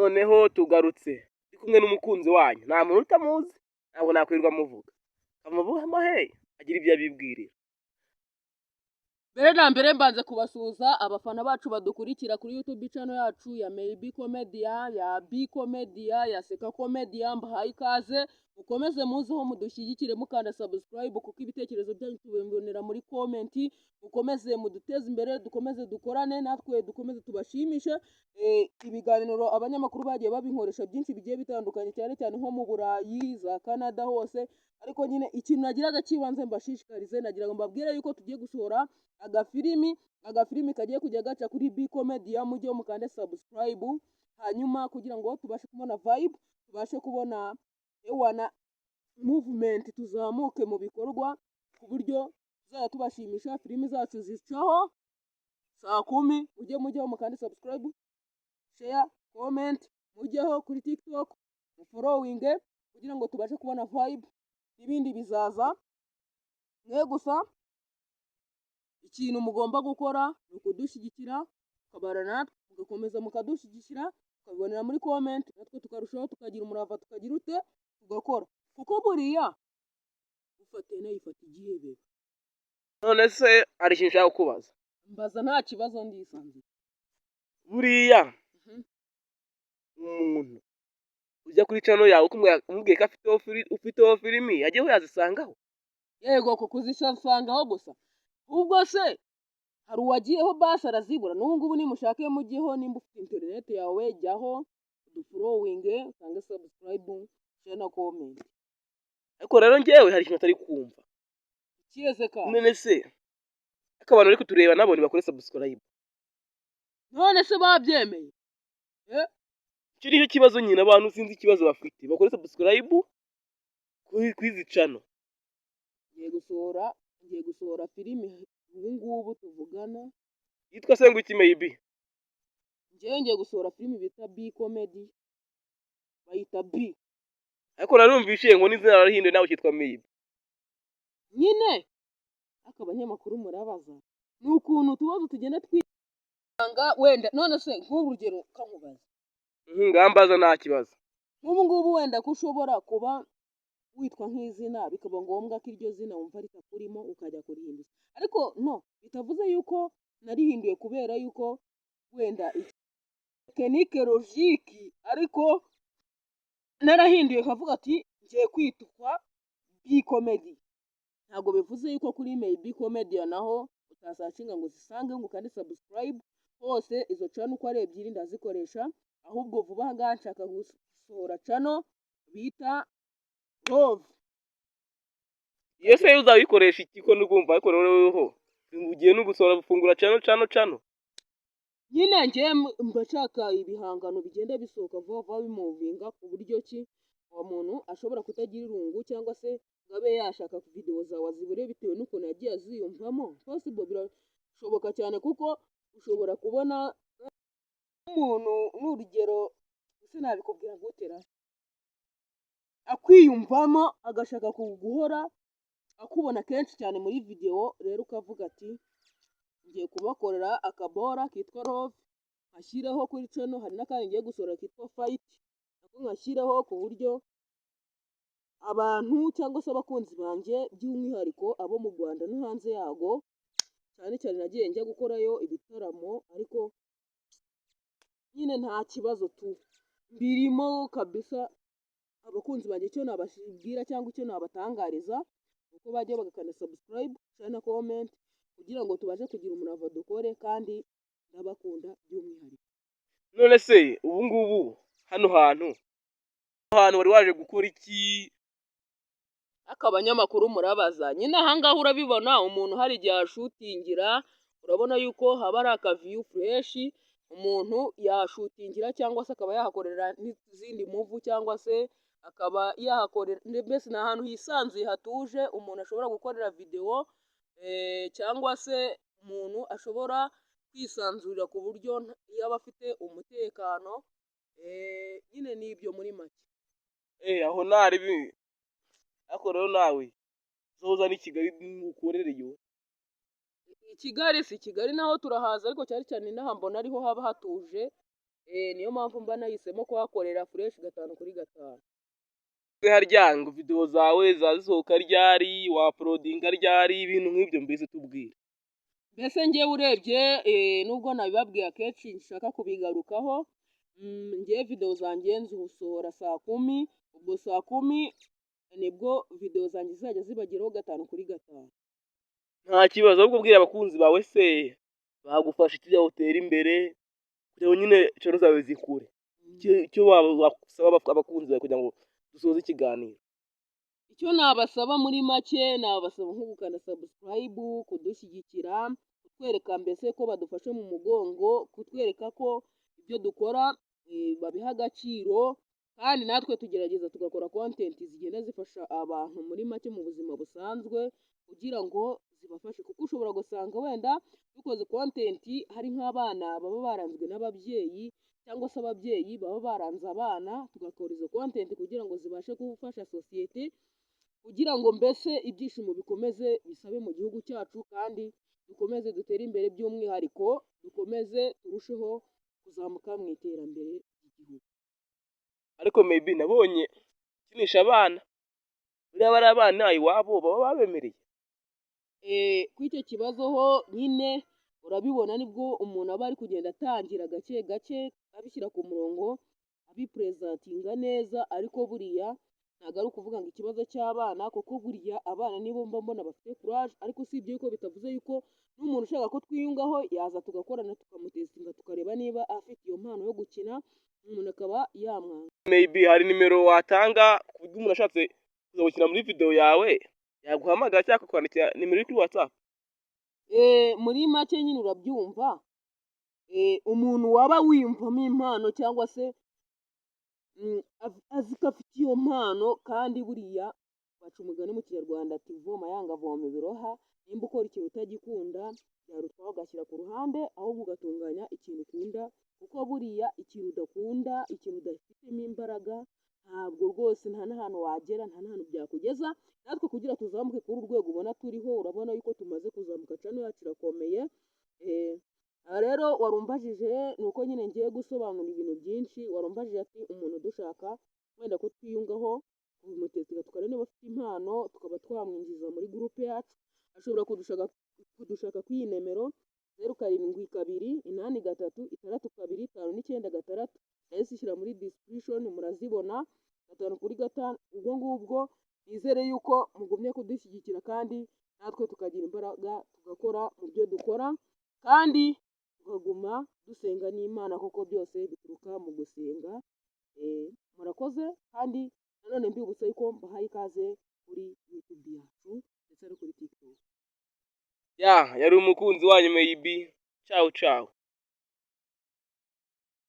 noneho tugarutse ndi kumwe n'umukunzi wanyu, nta muntu utamuzi, ntabwo nakwirirwa muvuga, amuvuga hey agira ibyo abibwirira. Mbere na mbere mbanze kubasuhuza abafana bacu badukurikira kuri YouTube channel yacu ya Maybe Comedia, ya B Comedia, ya Seka Comedia, mbahaye ikaze mukomeze muzeho mudushyigikire mukanda subscribe kuko ibitekerezo byanyu tubibonera muri comment, mukomeze muduteze imbere, dukomeze dukorane natwe, dukomeze tubashimishe. Ibiganiro abanyamakuru bagiye babinkoresha byinshi bigiye bitandukanye cyane cyane nko mu Burayi za Canada hose, ariko nyine ikintu nagiraga kibanze mbashishikarize, nagira ngo mbabwire yuko tugiye gusohora agafilimi kagiye kujya gaca kuri B Comedia, mujye mukande subscribe, hanyuma kugira ngo tubashe kubona vibe, tubashe kubona ewana movement, tuzamuke mu bikorwa ku buryo tuzajya tubashimisha. Filimi zacu zicaho saa 10, mujyeho mukande subscribe, share, comment, mujyeho kuri TikTok following kugira ngo tubashe kubona vibe, ibindi bizaza. Mwe gusa ikintu mugomba gukora ni ukudushyigikira, ukabana natwe, mugakomeza mukadushyigikira, tukabibonera muri comment, natwe tukarushaho tukagira umurava, tukagira ute tugakora, kuko buriya ufatene yifata igihebebe. None se hari ikintu nshaka kubaza? Mbaza nta kibazo ndisanze. Buriya umuntu ujya kuri channel yawe kumubwiye ko ufiteho filimi yagiye yazisangaho? Yego ko kuzishangaho gusa, ubwo se hari uwagiyeho basi arazibura? N'ubu ngubu nimushake mujyeho, nimba ufite internet yawe jyaho udufollowing, utange subscribe, share na comment. Ariko rero njyewe hari ikintu atari kumva. Ikiyeze ka none se abantu bari kutureba nabo ntibakore subscribe? none se babyemeye? Kiriho kibazo nyine, abantu sinzi ikibazo bafite, bakore subscribe kuri izi channel. Ngiye gusohora filimi ubu ngubu tuvugana, yitwa se ngo iki? Maybe ngiye gusohora filimi bita B Comedy, bayita B. ariko narumvishe ngo n'izina rarahinduye nawe cyitwa Maybe. Nyine abanyamakuru murabaza ni ukuntu tubazo tugenda twitanga wenda. None se nk'urugero kankubaza, ngambaza nta kibazo. n'ubu ngubu wenda ko ushobora kuba witwa nk'izina bikaba ngombwa ko iryo zina wumva ritakurimo ukajya kurihinduza, ariko no bitavuze yuko narihinduye kubera yuko wenda tekinike logike, ariko narahinduye kavuga ati ngiye kwitwa B Comedy. Ntabwo bivuze yuko kuri Maybe Comedia naho utasacinga ngo zisange ngo kandi subscribe. Hose izo channel uko ari ebyiri ndazikoresha, ahubwo vuba aha ngaha nshaka gusohora channel bita Love. Yese uzabikoresha iki ko nugumva? ariko rero ugiye no gusohora gufungura channel Nyine ngiye mbashaka ibihangano bigenda bisohoka vuba bimuvinga ku buryo ki uwo muntu ashobora kutagira irungu, cyangwa se ngo abe yashaka video zawe azibure bitewe n'ukuntu yagiye aziyumvamo. Possible, birashoboka cyane, kuko ushobora kubona umuntu n'urugero ese nabikubwira gutera akwiyumvamo agashaka guhora akubona kenshi cyane muri video, rero ukavuga ati ngiye kubakorera akabora kitwa Love, nkashyireho kuri channel. Hari n'akandi ngiye gusohora kitwa Fight, nako nkashyireho ku buryo abantu cyangwa se abakunzi banjye by'umwihariko abo mu Rwanda no hanze yago, cyane cyane nagiye njya gukorayo ibitaramo, ariko nyine nta kibazo birimo kabisa. Abakunzi banjye icyo nabashibwira cyangwa icyo nabatangariza uko bajya bagakanda subscribe, share na comment kugira ngo tubashe kugira umurava dukore, kandi ndabakunda by'umwihariko. None se ubu ngubu hano hantu wari waje gukora iki? Abanyamakuru murabaza nyine ahangaha urabibona, umuntu hari igihe ashutingira, urabona yuko haba ari akaviyu fureshi, umuntu yashutingira cyangwa se akaba yahakorera n'izindi muvu, cyangwa se akaba yahakorera, mbese ni ahantu hisanzuye hatuje umuntu ashobora gukorera video, cyangwa se umuntu ashobora kwisanzurira ku buryo yaba afite umutekano. Nyine ni ibyo muri make. aho nari ariko rero nawe zoza ni Kigali ukorereyo. Kigali naho turahaza, ariko cyane cyane inaha mbona ariho haba hatuje, niyo mpamvu mba nahisemo kuhakorera fureshi 5/5. harya ngo video zawe zazisohoka ryari, waprodinga ryari, ibintu nk'ibyo mbese tubwire. Mbese njyewe urebye nubwo nabibabwiye akenshi nshaka kubigarukaho, njyewe video zanjye nzisohora saa 10, ubwo saa 10 nibwo video zanjye zizajya zibageraho 5/5. Nta kibazo, ahubwo bwira abakunzi bawe se bagufasha iki kugira ngo utere imbere, kugira ngo nyine channel zawe zikure. Icyo wasaba abakunzi bawe kugira ngo dusoze ikiganiro. Icyo nabasaba muri make, nabasaba nko gukanda subscribe, kudushyigikira, kutwereka mbese ko badufashe mu mugongo, kutwereka ko ibyo dukora babiha agaciro, kandi natwe tugerageza tugakora content zigenda zifasha abantu muri make mu buzima busanzwe, kugira ngo zibafashe. Kuko ushobora gusanga wenda dukoze content hari nk'abana baba baranzwe n'ababyeyi, cyangwa se ababyeyi baba baranze abana, tugakora izo content kugira ngo zibashe gufasha sosiyete, kugira ngo mbese ibyishimo bikomeze bisabe mu gihugu cyacu, kandi dukomeze dutere imbere, by'umwihariko dukomeze turusheho kuzamuka mu iterambere ry'igihugu. Ariko maybe nabonye kinisha abana, buriya bari abana iwabo baba babemereye. Kuri icyo kibazo ho nyine urabibona, nibwo umuntu aba ari kugenda atangira gake gake abishyira ku murongo, abipresentinga neza, ariko buriya ntabwo ari ukuvuga ngo ikibazo cy'abana, kuko buriya abana nibo mba mbona bafite courage, ariko usibye yuko bitavuze yuko n'umuntu ushaka ko twiyungaho yaza tugakorana, tukamutestinga, tukareba niba afite iyo mpano yo gukina, umuntu akaba yamwanga. Maybe hari nimero watanga ku buryo umuntu ashatse kuza gukina muri video yawe yaguhamagara cyangwa kwandikira nimero iri kuri WhatsApp. Muri make nyine urabyumva, umuntu waba wiyumvamo impano cyangwa se azi ko afite iyo mpano, kandi buriya baca umugani mu kinyarwanda ati voma yanga voma ibiroha. Nimba ukora ikintu utagikunda byarutwaho ugashyira ku ruhande, ahubwo ugatunganya ikintu ukunda, kuko buriya ikintu udakunda, ikintu udafitemo imbaraga, ntabwo rwose nta n'ahantu wagera, nta n'ahantu byakugeza. Natwe kugira tuzamuke kuri uru rwego ubona turiho, urabona yuko tumaze kuzamuka, channel yacu irakomeye. Rero warumbajije nuko nyine ngiye gusobanura ibintu byinshi. Warumbajije ati umuntu dushaka wenda ko twiyungaho, kumutestinga tukareba niba afite impano, tukaba twamwinjiza muri groupe yacu, ashobora kudushaka kuri iyi nimero 0722836259, nahise ishyira muri description, murazibona 5/5. ubwo ngubwo nizere yuko mugumye kudushyigikira, kandi natwe tukagira imbaraga tugakora mu byo dukora, kandi tukaguma dusenga n'Imana, kuko byose bituruka mu gusenga. Murakoze, kandi nanone mbibutsa yuko mbahaye ikaze kuri YouTube yacu ndetse no kuri TikTok. Yari umukunzi wanyu Maybe. Ciao ciao.